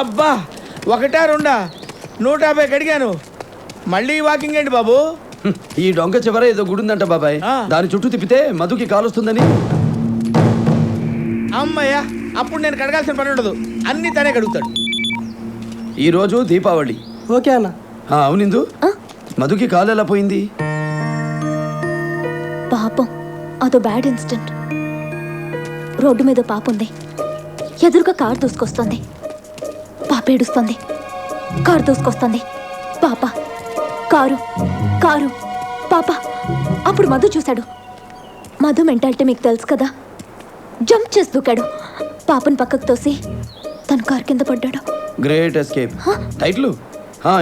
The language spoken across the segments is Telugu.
అబ్బా ఒకటా రెండా 150 అడిగాను. మళ్ళీ వాకింగ్ ఏంటి బాబు? ఈ డొంక చివర ఏదో గుడి ఉందంట బాబాయ్, దాని చుట్టూ తిప్పితే మధుకి కాలొస్తుందని. అమ్మయ్యా, అప్పుడు నేను కడగాల్సిన పని ఉండదు, అన్ని తనే కడుగుతాడు. ఈ రోజు దీపావళి. ఓకే అన్న. అవునిందు, మధుకి కాలు ఎలా పోయింది? పాపం, అదో బ్యాడ్ ఇన్సిడెంట్. రోడ్డు మీద పాప ఉంది, ఎదురుగా కారు దూసుకొస్తుంది. పాప ఏడుస్తుంది, కారు దూసుకొస్తుంది. పాప, కారు, కారు, పాప. అప్పుడు మధు చూశాడు. మధు మెంటాలిటీ మీకు తెలుసు కదా, జంప్ చేసి దూకాడు. పాపను పక్కకు తోసి తను కారు కింద పడ్డాడు. Great escape. టైటిల్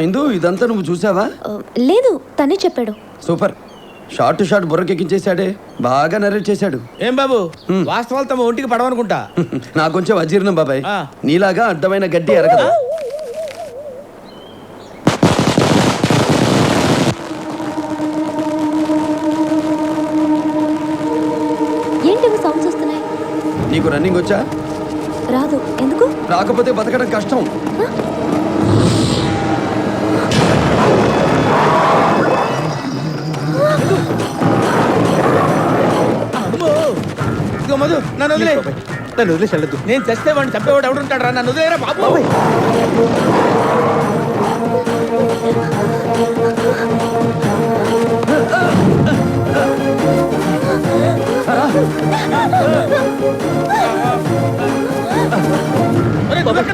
ఇందు, ఇదంతా నువ్వు చూసావా? లేదు, తనే చెప్పాడు. సూపర్. షార్ట్ షార్ట్ బుర్రకెక్కించేశాడే, బాగా నరేట్ చేశాడు. ఏం బాబు, వాస్తవాలు తమ ఒంటికి పడవనుకుంటా. నాకు కొంచెం అజీర్ణం బాబాయ్, నీలాగా అడ్డమైన గడ్డి ఎరగదు. ఏంటి సౌండ్స్ వస్తున్నాయి? నీకు రన్నింగ్ వచ్చా? రాదు. ఎందుకు? రాకపోతే బతకడం కష్టం. మధు, నన్ను వదిలే. నన్ను వదిలేసి వెళ్ళదు. నేను చస్తే వాడిని చంపేవాడు ఎవడుంటాడు రా, నన్ను వదిలేరా బాబు.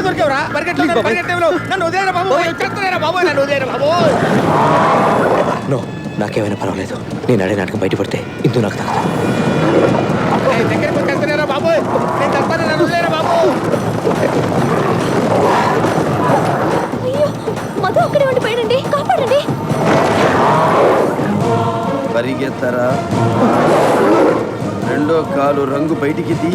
దొరికేవరా పరిగెట్టేవలో, నన్ను వదిలేరా బాబు. చెప్తున్నారా బాబు, నన్ను వదిలేరా బాబు. నో, నాకేమైనా పర్వాలేదు. నేను ఆడే నాటకం బయటపడితే ఇందు నాకు తగ్గదు. దగ్గరికి వచ్చేస్తున్నారా బాబు, నేను చెప్తాను, నన్ను వదిలేరా బాబు. అయ్యో, మధు అక్కడే ఉండిపోయాడండి, కాపాడండి. పరిగెత్తరా, రెండో కాలు రంగు బయటికి తీ.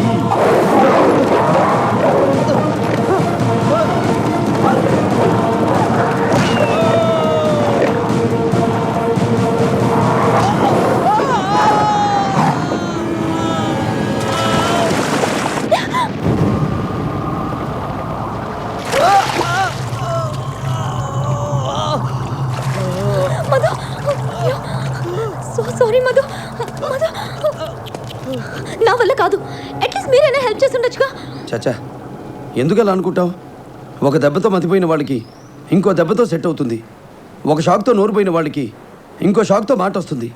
Madhu, so sorry Madhu. మధు, నా వల్ల కాదు, అట్లీస్ట్ మీరైనా హెల్ప్ చేసి ఉండొచ్చుగా. చచ్చా, ఎందుకు అలా అనుకుంటావు? ఒక దెబ్బతో మతిపోయిన వాళ్ళకి ఇంకో దెబ్బతో సెట్ అవుతుంది. ఒక షాక్తో నోరు పోయిన వాళ్ళకి ఇంకో షాక్తో మాట వస్తుంది.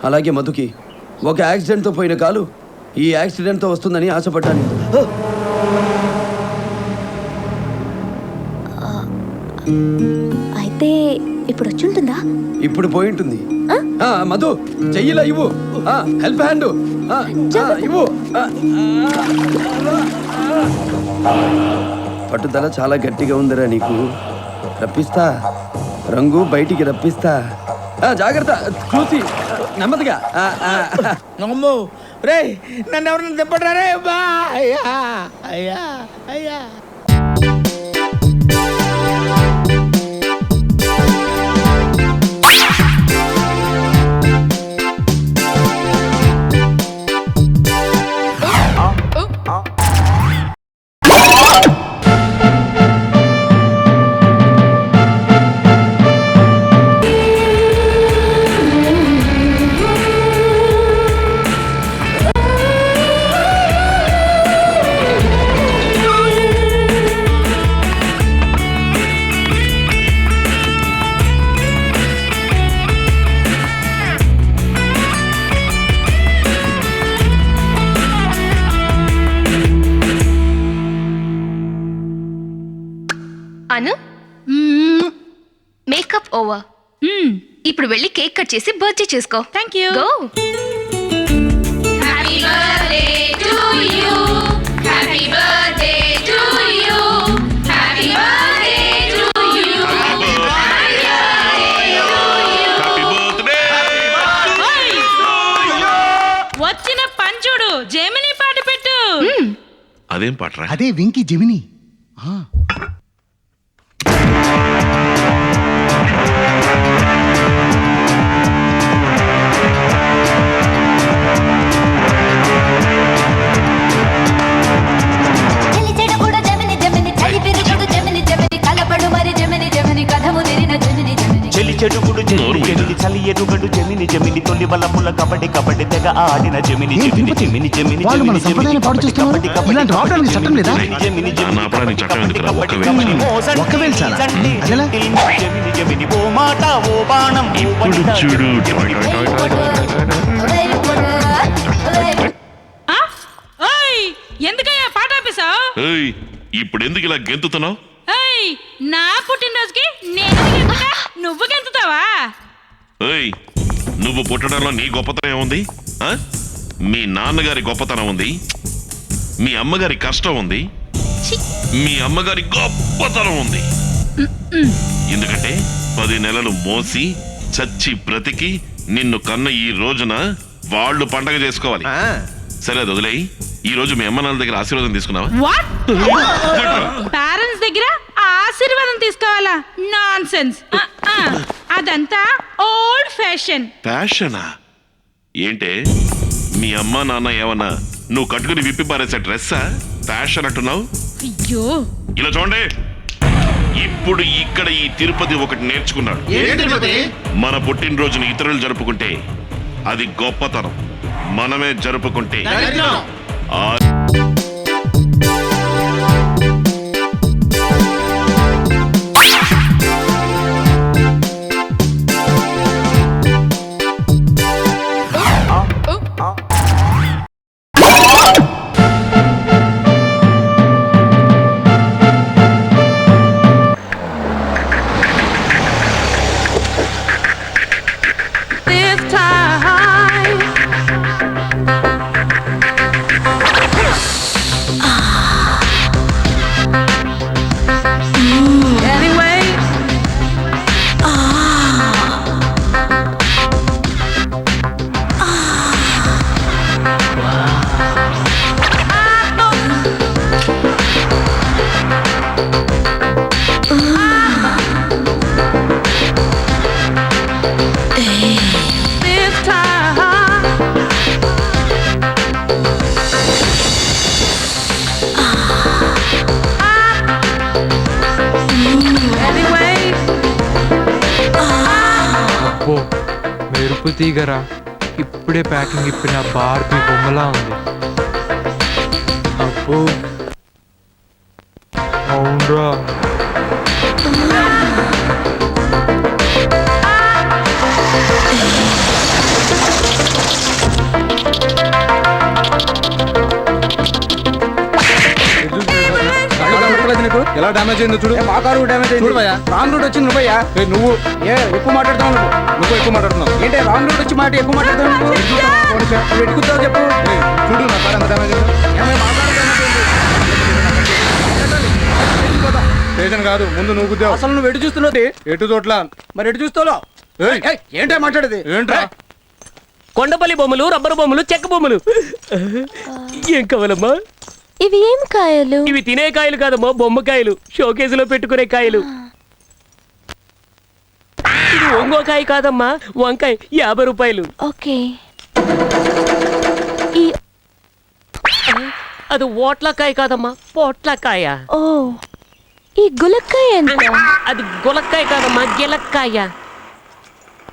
అలాగే మధుకి ఒక యాక్సిడెంట్తో పోయిన కాలు ఈ యాక్సిడెంట్తో వస్తుందని ఆశపడ్డాను. అయితే ఇప్పుడు వచ్చి ఉంటుందా? ఇప్పుడు పోయి ఉంటుంది. మధు, చెయ్యిలా ఇవ్వు, హెల్ప్ హ్యాండ్ ఇవ్వు. పట్టుదల చాలా గట్టిగా ఉందిరా నీకు. రప్పిస్తా, రంగు బయటికి రప్పిస్తా. జాగ్రత్త, చూసి నెమ్మదిగా. నమ్ము రే, నన్ను ఎవరన్నా దెబ్బడ్రా రే. బా అయ్యా అయ్యా అయ్యా. అను, మేకప్ ఓవర్. ఇప్పుడు వెళ్ళి కేక్ కట్ చేసి బర్త్డే చేసుకో. Thank you. Go. Happy birthday to you, happy birthday to you, happy birthday to you, happy birthday. వచ్చిన పంచుడు జెమిని పాట పెట్టు. అదేం పాటరా? అదే వెంకీ జెమిని. చెలి చెడు కూడా జమిని జమిని, చలి పెరుగుడు జమిని జమిని. బలముల కబడ్డీ కబడ్డీ తెగ ఆడిన జమిని జమిని జమిని జమిని వాళ్ళు మన సంప్రదాయాన్ని పాడు చేస్తున్నారు. ఇలాంటి ఆపడానికి చట్టం లేదా? నా ఆపడానికి చట్టం ఎందుకురా? ఒక్కవేళ చాలా. అదేలా? జమిని జమిని ఓ మాట ఓ బాణం ఇప్పుడు చూడు toy toy toy toy toy. ఆ? ఓయ్ ఎందుకయ్యా పాట ఆపేశావు? ఏయ్, ఇప్పుడు ఎందుకు ఇలా గెంతుతున్నావు? ఏయ్ నా పుట్టినరోజుకి నేను గెంతుతా, నువ్వు గెంతుతావా? ఏయ్, నువ్వు పుట్టడంలో నీ గొప్పతనం ఏముంది? ఆ? మీ నాన్నగారి గొప్పతనం ఉంది, మీ అమ్మగారి కష్టం ఉంది, మీ అమ్మగారి గొప్పతనం ఉంది. ఎందుకంటే 10 నెలలు మోసి చచ్చి బ్రతికి నిన్ను కన్న ఈ రోజున వాళ్ళు పండగ చేసుకోవాలి. సరే అది వదిలేయి. ఈ రోజు మీ అమ్మ నాన్న దగ్గర ఆశీర్వాదం తీసుకున్నావా? వాట్? పేరెంట్స్ దగ్గర ఆశీర్వాదం తీసుకోవాలా? నాన్సెన్స్. అదంతా ఓల్డ్ ఫ్యాషన్. ఫ్యాషనా? ఏంటే మీ అమ్మ నాన్న ఏమన్నా నువ్వు కట్టుకుని విప్పి పారేసే డ్రెస్సా ఫ్యాషన్ అంటున్నావు? అయ్యో ఇలా చూడండి, ఇప్పుడు ఇక్కడ ఈ తిరుపతి ఒకటి నేర్చుకున్నాడు. మన పుట్టినరోజుని ఇతరులు జరుపుకుంటే అది గొప్పతనం, మనమే జరుపుకుంటే మెరుపు తీగరా, ఇప్పుడే ప్యాకింగ్ ఇప్పిన బార్బీ బొమ్మలా ఉంది. అబ్బో అవునరా. ఎలా డామేజ్ అయిందో చూడు. మా కారు డామేజ్ అయింది. చూడవయ్యా, రాంగ్ రూట్ వచ్చింది నువ్వయ్యా. నువ్వు ఎక్కువ మాట్లాడుతావు. నువ్వు ఎక్కువ మాట్లాడుతున్నావు ఏంటి? రాంగ్ రూట్ వచ్చి మాట ఎక్కువ మాట్లాడుతావు. నువ్వు ఎట్టుకుతావు చెప్పు. చూడు నా కారు ఎంత డామేజ్ అయింది కాదు. ముందు నువ్వు గుద్దావు. అసలు నువ్వు ఎటు చూస్తున్నావు? ఎటు చోట్ల మరి ఎటు చూస్తావు? ఏంటో మాట్లాడేది ఏంట్రా? కొండపల్లి బొమ్మలు, రబ్బరు బొమ్మలు, చెక్క బొమ్మలు. ఏం కావాలమ్మా? ఇవి ఏం కాయలు? ఇవి తినే కాయలు కాదమ్మా, బొమ్మకాయలు, షోకేసులో పెట్టుకునే కాయలు. ఇది వంగోకాయ కాదమ్మా, వంకాయ, 50 రూపాయలు. ఓకే. అది ఓట్లకాయ కాదమ్మా, పోట్లకాయ. ఓ, ఈ గులక్కాయ ఎంత? అది గులక్కాయ కాదమ్మా, గిలక్కాయ.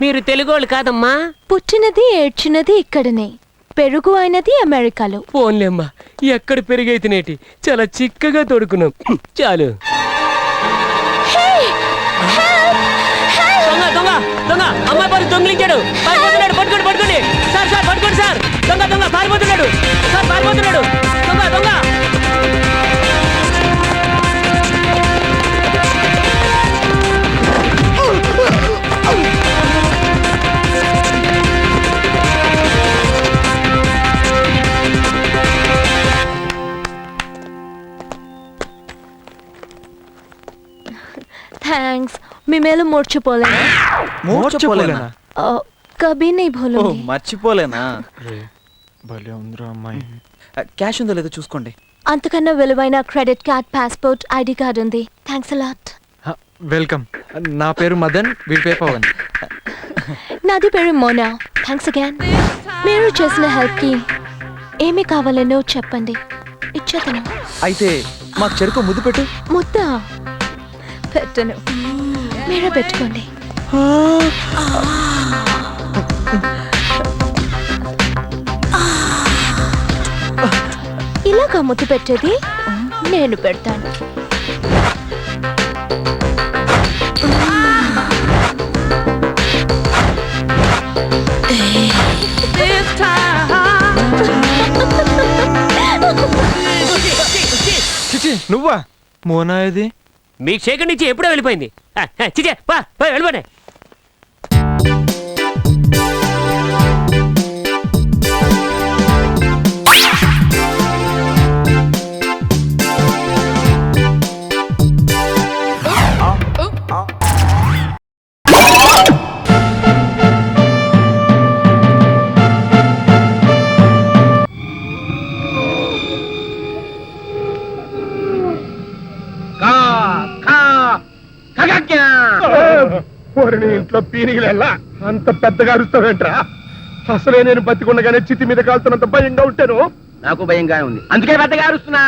మీరు తెలుగోళ్ళు కాదమ్మా? పుట్టినది ఏడ్చినది ఇక్కడనే, పెరుగు అయినది అమెరికాలో. పోన్లేమ్మా, ఎక్కడ పెరిగైతేనేటి, చాలా చిక్కగా తొడుకున్నాం. చాలు. దొంగ దొంగ దొంగ, అమ్మాయి పారు దొంగిలించాడు, పారిపోతున్నాడు. పట్టుకోండి పట్టుకోండి సార్, సార్ పట్టుకోండి సార్. దొంగ దొంగ పారిపోతున్నాడు సార్, పారిపోతున్నాడు. దొంగ దొంగ. थैंक्स, మీ మేలు మర్చిపోలేనా? మర్చిపోలేనా? కభీ नहीं भूलूंगी. మర్చిపోలేనా? భలే ఉందిరా అమ్మాయి. క్యాష్ ఉందో లేదో చూసుకోండి. అంతకన్నా విలువైన credit card, passport, ID card ఉంది. Thanks a lot. వెల్కమ్. నా పేరు మదన్, వీడి పేరు పవన్. నాది పేరు మోనా. Thanks again. మీరు చేసిన హెల్ప్ కి ఏమి కావాలనో చెప్పండి, ఇచ్చేతను. అయితే మాకు చెరుకు ముద్దు పెట్టు. ముద్ద పెట్టను, మీరే పెట్టుకోండి. ఇలాగా ముద్దు పెట్టేది నేను పెడతాను. చిచి నువ్వా మోనా ఇది? మీకు షేక్ నుంచి ఎప్పుడో వెళ్ళిపోయింది. చిచే పా వెళ్ళిపోయి. ఇంట్లో పీనిగిలెల్లా అంత పెద్దగా అరుస్తావేంట్రా? అసలే నేను బతికుండగానే చితి మీద కాలుతున్నంత భయంగా ఉంటాను. నాకు భయంగానే ఉంది, అందుకే పెద్దగా అరుస్తున్నా.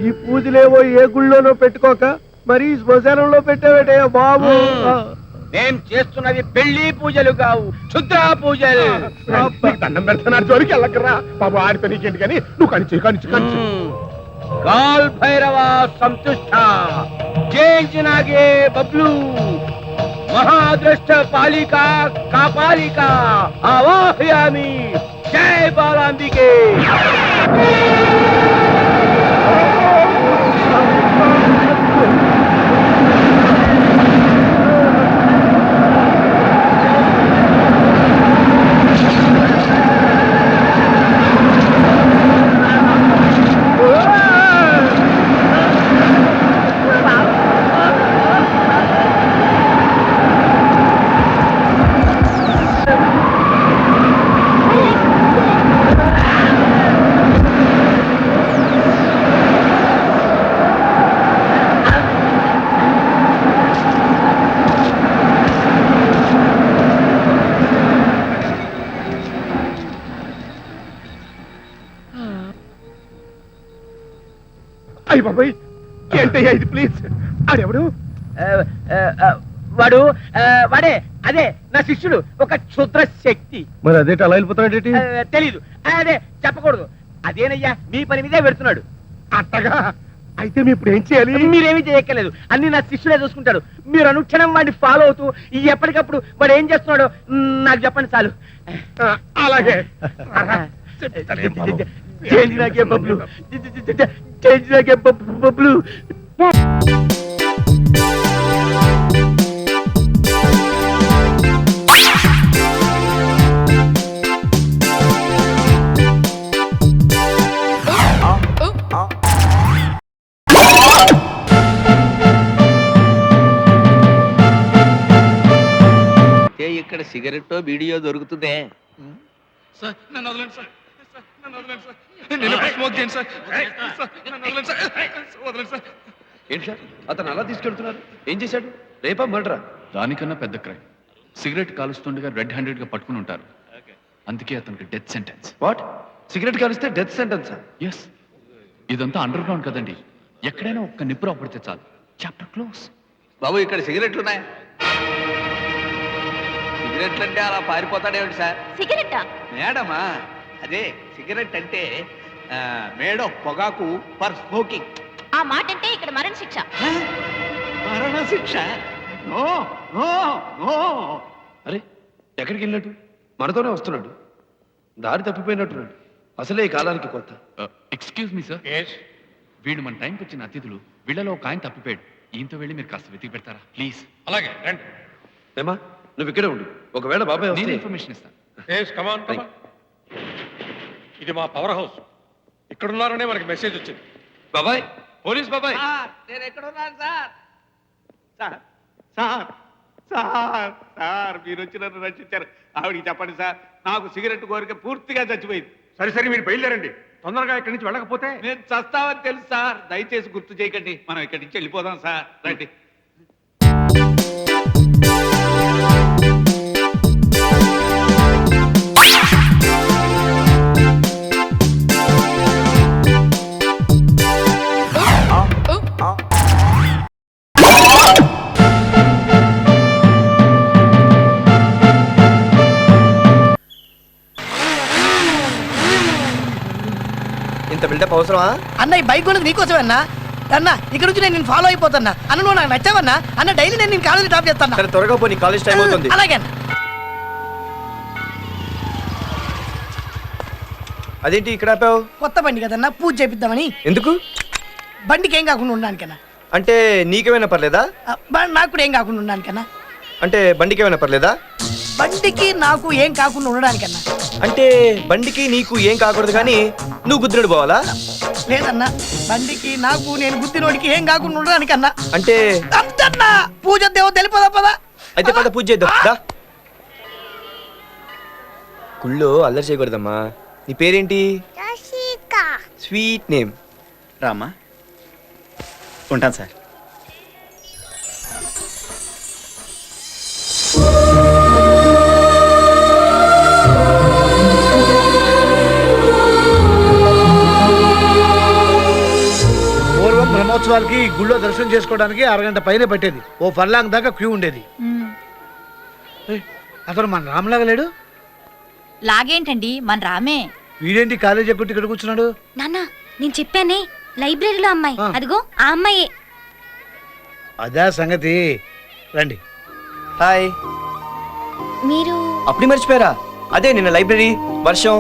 ఈ పూజలేవో ఏ గుళ్ళోనో పెట్టుకోక మరి శ్మశానంలో పెట్టావేటయ్యా బాబు. నేను చేస్తున్నది పెళ్లి పూజలు కావు, క్షుద్ర పూజలు. దండం పెడుతున్నారు, జోలికి వెళ్ళకరా బాబు. ఆడితో నీకేంటి కానీ నువ్వు కనిచి కనిచి కనిచి. కాల్ భైరవ సంతుష్ట జయించినాగే బబ్లు మహాద్రష్ట పాలిక కాపాలిక ఆవాహయామి. జై బాలాంబికే. అయ్య బాబాయ్ ఏంటయ్యా ఇది? ప్లీజ్. ఆడెవడు? వాడే అదే నా శిష్యుడు, ఒక క్షుద్ర శక్తి. మరి అదేంటి అలా వెళ్ళిపోతాడేంటి? తెలీదు, అదే చెప్పకూడదు. అదేనయ్యా మీ పని మీదే పెడుతున్నాడు. అట్టగా అయితే మీ ఇప్పుడు ఏం చేయాలి? మీరేమీ చేయక్కర్లేదు, అన్ని నా శిష్యుడే చూసుకుంటాడు. మీరు అనుక్షణం వాడిని ఫాలో అవుతూ ఎప్పటికప్పుడు వాడు ఏం చేస్తున్నాడో నాకు చెప్పండి చాలు. అలాగే. చేంజినాకే బబ్లు, చేంజినాకే బబ్లు. ఇక్కడ సిగరెట్ వీడియో దొరుకుతుందే. ఏంటి సార్ అతను అలా తీసుకెళ్తున్నారు? ఏం చేశాడు? రేపా మర్డరా? దానికన్నా పెద్ద క్రైమ్. సిగరెట్ కాలుస్తుండగా రెడ్ హ్యాండెడ్ గా పట్టుకుని ఉంటారు, అందుకే అతనికి డెత్ సెంటెన్స్. వాట్? సిగరెట్ కాలిస్తే డెత్ సెంటెన్సా? ఎస్. ఇదంతా అండర్ గ్రౌండ్ కదండి, ఎక్కడైనా ఒక్క నిప్పు రాబడితే చాలు, చాప్టర్ క్లోజ్. బాబు ఇక్కడ సిగరెట్లు ఉన్నాయి. సిగరెట్లు అంటే అలా పారిపోతాడేమిటి సార్? సిగరెట్టా? మేడమా, అదే సిగరెట్ అంటే మేడ్ ఆఫ్ పొగాకు ఫర్ స్మోకింగ్. ఆ మాట అంటే ఇక్కడ మరణ శిక్ష. మరణ శిక్ష? No no no. అరే ఎక్కడికి వెళ్ళినట్టు? మనతోనే వస్తున్నాడు, దారి తప్పిపోయినట్టున్నాడు. అసలే ఈ కాలానికి కొత్త. ఎక్స్క్యూజ్ మీ సార్, వీళ్ళు మన టైంకి వచ్చిన అతిథులు. వీళ్ళలో ఒక ఆయన తప్పిపోయాడు, ఈయంతో వెళ్ళి మీరు కాస్త వెతికి పెడతారా ప్లీజ్? అలాగే రండి. ఏమా నువ్వు ఇక్కడే ఉండు, ఒకవేళ బాబాయ్ నేను వస్తే ఇన్ఫర్మేషన్ ఇస్తాను. ఇది మా పవర్ హౌస్. ఇక్కడున్నారనే మనకి మెసేజ్ వచ్చింది. బాబాయ్, పోలీస్ బాబాయ్. నేను ఎక్కడున్నాను sir? Sir sir sir sir మీరు వచ్చి నన్ను రక్షించారు. ఆవిడికి చెప్పండి సార్, నాకు సిగరెట్ కోరిక పూర్తిగా చచ్చిపోయింది. సరే సరే మీరు బయలుదేరండి, తొందరగా ఇక్కడి నుంచి వెళ్ళకపోతే నేను చస్తావని తెలుసు సార్, దయచేసి గుర్తు చేయకండి. మనం ఇక్కడి నుంచి వెళ్ళిపోదాం సార్, రండి. ఇంత బిల్డప్ అవసరమా? అన్న ఈ బైక్ కొన్నది నీకోసమే అన్న. అన్న ఇక్కడ నుంచి నేను ఫాలో అయిపోతున్నా అన్న. నువ్వు నాకు నచ్చావన్నా అన్న. డైలీ నేను కాలేజీ డ్రాప్ చేస్తాను. సరే త్వరగా పో, నీ కాలేజ్ టైం అవుతుంది. అలాగే అన్న. అదేంటి ఇక్కడ ఆపావు? కొత్త బండి కదన్నా, పూజ చేపిద్దామని. ఎందుకు? బండికి ఏం కాకుండా ఉండడానికన్నా. అంటే నీకేమైనా పర్లేదా? నాకు కూడా ఏం కాకుండా ఉండడానికన్నా. అంటే బండికి ఏమైనా పర్లేదా? బండికి నాకు ఏం కాకుండా ఉండడానికన్నా. అంటే బండికి నీకు ఏం కాకూడదు కానీ నువ్వు గుద్దుడు పోవాలా? లేదన్నా, బండికి నాకు నేను గుద్దినోడికి ఏం కాకుండా ఉండడానికన్నా. అంటే అంతన్నా పూజ దేవో తెలిపదా పదా. అయితే పద పూజ చేద్దాం దా. గుళ్ళో అల్లరి చేయకూడదమ్మా. నీ పేరేంటి? Sweet name. రామ్మా, ఉంటాను సార్. పూర్వం బ్రహ్మోత్సవాలకి గుళ్ళో దర్శనం చేసుకోవడానికి అరగంట పైన పట్టేది. ఓ ఫర్లాంగ్ దాకా క్యూ ఉండేది. అతను మన రామ్లాగా లేడు. లాగేంటండి, మన రామే. వీడేంటి కాలేజ్ ఎక్కటి ఇక్కడ కూర్చున్నాడు? నాన్న నేను చెప్పానే లైబ్రరీలో అమ్మాయి, అదిగో ఆ అమ్మాయే. అదే సంగతి. రండి. హాయ్. మీరు అప్పుడే మర్చిపోయారా? అదే నిన్న లైబ్రరీ వర్షం.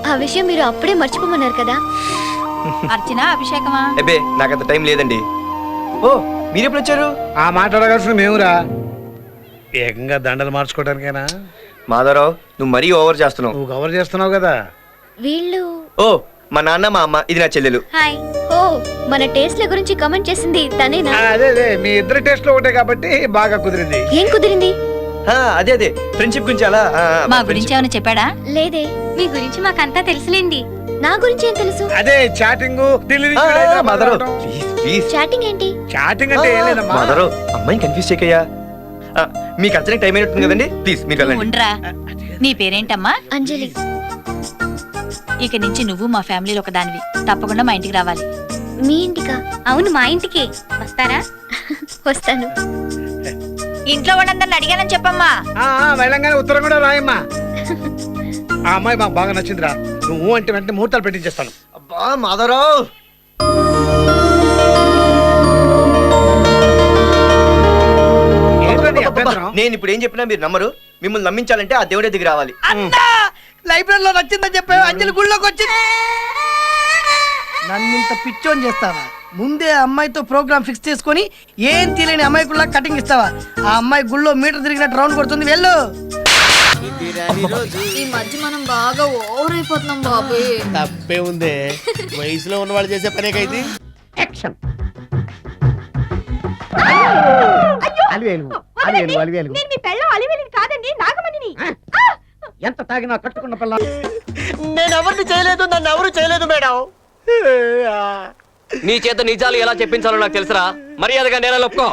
ఆ విషయం మీరు అప్పుడే మర్చిపోమన్నారు కదా. అర్చన అభిషేకమా? అబ్బే నాకంత టైం లేదండి. ఓ మీరెప్పుడు వచ్చారు? ఆ మాట్లాడగాల్సిన మేమురా. ఏకంగా దండలు మార్చుకోవడానికేనా? మాధవరావు నువ్వు మరీ ఓవర్ చేస్తున్నావు. నువ్వు కవర్ చేస్తున్నావు కదా. వీళ్ళు ఓ మా నాన్న మా అమ్మ, ఇది నా చెల్లెలు. హాయ్. ఓ మన టేస్ట్ల గురించి కమెంట్ చేసింది తనేనా? అదే అదే మీ ఇద్దరు టేస్ట్ లో ఒకటే కాబట్టి బాగా కుదిరింది. ఏం కుదిరింది? అదే అదే ఫ్రెండ్షిప్ గురించి అలా. మా గురించి ఏమైనా చెప్పాడా? లేదే. మీ గురించి మాకంతా తెలుసులేండి. నా గురించి ఏం తెలుసు? అదే chatting. Madhavarao please please. Chatting ఏంటి? చాటింగ్ అంటే ఏం లేదమ్మా. మాధవరావు అమ్మాయిని కన్ఫ్యూజ్ చేయకయ్యా. మీకు అర్చనకి టైం అయినట్టుంది కదండి, ప్లీజ్ మీరు వెళ్ళండి. ఉండరా. నీ పేరేంటమ్మా? అంజలి. ఇక నుంచి నువ్వు మా ఫ్యామిలీలో ఒక దానివి. తప్పకుండా మా ఇంటికి రావాలి. మీ ఇంటికా? అవును మా ఇంటికి. వస్తారా? వస్తాను. ఇంట్లో వాళ్ళందరిని అడిగానని చెప్పమ్మా. వెళ్ళంగానే ఉత్తరం కూడా రాయమ్మా. ఆ అమ్మాయి మాకు బాగా నచ్చిందిరా. నువ్వు అంటే వెంటనే ముహూర్తాలు పెట్టించేస్తాను. అబ్బా మాధవరావు. నేను ఇప్పుడు ఏం చెప్పినా మీరు నమ్మరు. మిమ్మల్ని నమ్మించాలంటే ఆ దేవుడి దగ్గర రావాలి. లైబ్రరీలో నచ్చిందని చెప్పావు, అంజలి గుళ్ళోకి వచ్చింది. నన్ను ఇంత పిచ్చోని చేస్తావా? ముందే అమ్మాయితో ప్రోగ్రామ్ ఫిక్స్ చేసుకొని ఏం తెలియని అమ్మాయికుల్లా కటింగ్ ఇస్తావా? ఆ అమ్మాయి గుళ్ళో మీటర్ తిరిగినట్టు రౌండ్ కొడుతుంది. వెళ్ళు. ఈ మధ్య మనం బాగా ఓవర్ అయిపోతున్నాం బాబు. తప్పే ఉంది. వయసులో ఉన్న వాళ్ళు చేసే పనేకైతే యాక్షన్. ఎంత తాగినా కట్టుకున్న పిల్ల. నేను ఎవరిని చేయలేదు, నన్ను ఎవరు చేయలేదు మేడం. నీ చేత నిజాలు ఎలా చెప్పించాలో నాకు తెలుసురా. మర్యాదగా నేల ఒప్పుకో.